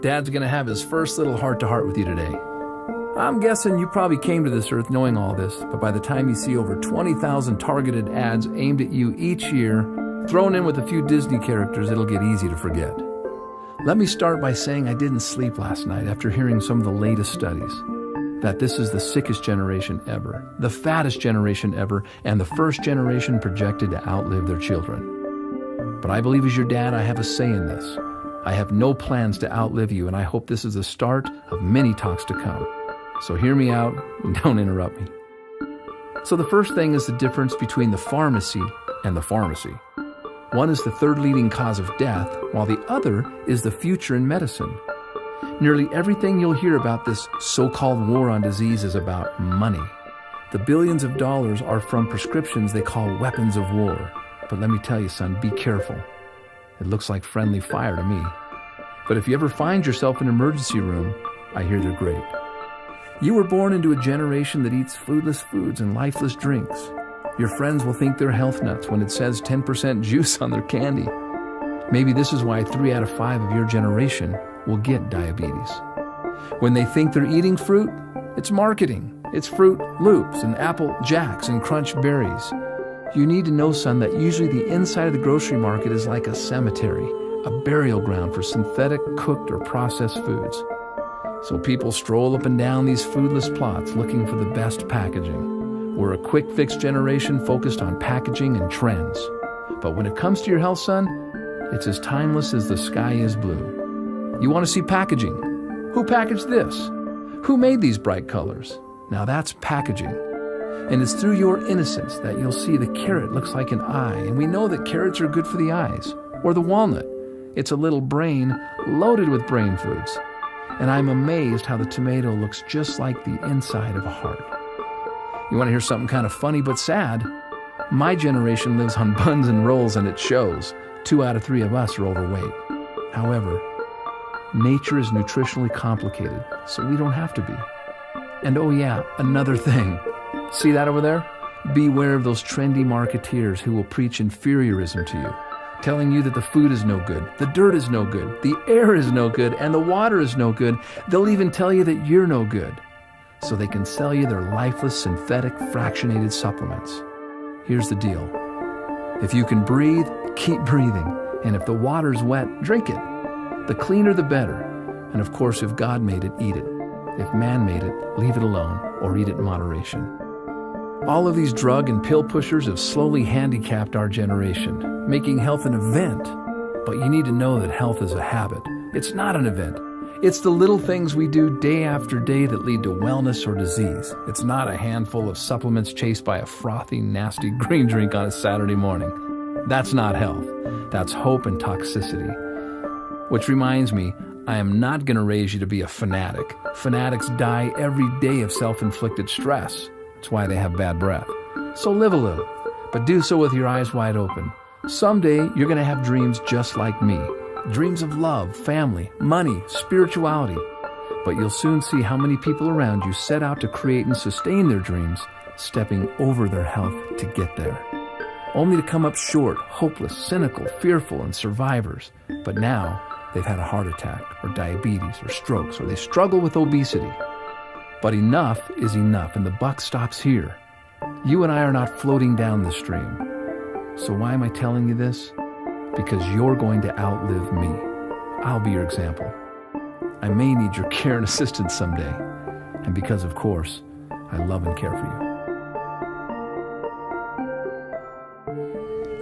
Dad's going to have his first little heart-to-heart with you today. I'm guessing you probably came to this earth knowing all this, but by the time you see over 20,000 targeted ads aimed at you each year, thrown in with a few Disney characters, it'll get easy to forget. Let me start by saying I didn't sleep last night after hearing some of the latest studies. That this is the sickest generation ever, the fattest generation ever, and the first generation projected to outlive their children. But I believe as your dad, I have a say in this. I have no plans to outlive you, and I hope this is the start of many talks to come. So hear me out and don't interrupt me. So the first thing is the difference between the pharmacy and the pharmacy. One is the third leading cause of death, while the other is the future in medicine. Nearly everything you'll hear about this so-called war on disease is about money. The billions of dollars are from prescriptions they call weapons of war. But let me tell you, son, be careful. It looks like friendly fire to me. But if you ever find yourself in an emergency room, I hear they're great. You were born into a generation that eats foodless foods and lifeless drinks. Your friends will think they're health nuts when it says 10% juice on their candy. Maybe this is why 3 out of 5 of your generation will get diabetes. When they think they're eating fruit, it's marketing. It's Fruit Loops and Apple Jacks and Crunch Berries. You need to know, son, that usually the inside of the grocery market is like a cemetery, a burial ground for synthetic, cooked, or processed foods. So people stroll up and down these foodless plots looking for the best packaging. We're a quick-fix generation focused on packaging and trends. But when it comes to your health, son, it's as timeless as the sky is blue. You want to see packaging? Who packaged this? Who made these bright colors? Now that's packaging. And it's through your innocence that you'll see the carrot looks like an eye, and we know that carrots are good for the eyes. Or the walnut. It's a little brain loaded with brain foods. And I'm amazed how the tomato looks just like the inside of a heart. You want to hear something kind of funny but sad? My generation lives on buns and rolls, and it shows. 2 out of 3 of us are overweight. However, nature is nutritionally complicated, so we don't have to be. And oh yeah, another thing. See that over there? Beware of those trendy marketeers who will preach inferiorism to you, telling you that the food is no good, the dirt is no good, the air is no good, and the water is no good. They'll even tell you that you're no good, so they can sell you their lifeless, synthetic, fractionated supplements. Here's the deal. If you can breathe, keep breathing. And if the water's wet, drink it. The cleaner, the better. And of course, if God made it, eat it. If man made it, leave it alone or eat it in moderation. All of these drug and pill pushers have slowly handicapped our generation, making health an event. But you need to know that health is a habit. It's not an event. It's the little things we do day after day that lead to wellness or disease. It's not a handful of supplements chased by a frothy, nasty green drink on a Saturday morning. That's not health. That's hope and toxicity. Which reminds me, I am not going to raise you to be a fanatic. Fanatics die every day of self-inflicted stress. That's why they have bad breath. So live a little, but do so with your eyes wide open. Someday, you're going to have dreams just like me. Dreams of love, family, money, spirituality. But you'll soon see how many people around you set out to create and sustain their dreams, stepping over their health to get there. Only to come up short, hopeless, cynical, fearful, and survivors. But now, they've had a heart attack, or diabetes, or strokes, or they struggle with obesity. But enough is enough, and the buck stops here. You and I are not floating down the stream. So why am I telling you this? Because you're going to outlive me. I'll be your example. I may need your care and assistance someday. And because, of course, I love and care for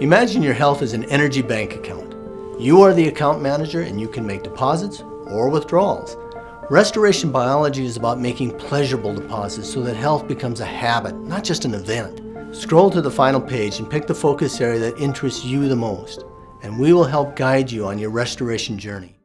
you. Imagine your health as an energy bank account. You are the account manager, and you can make deposits or withdrawals. Restoration biology is about making pleasurable deposits so that health becomes a habit, not just an event. Scroll to the final page and pick the focus area that interests you the most, and we will help guide you on your restoration journey.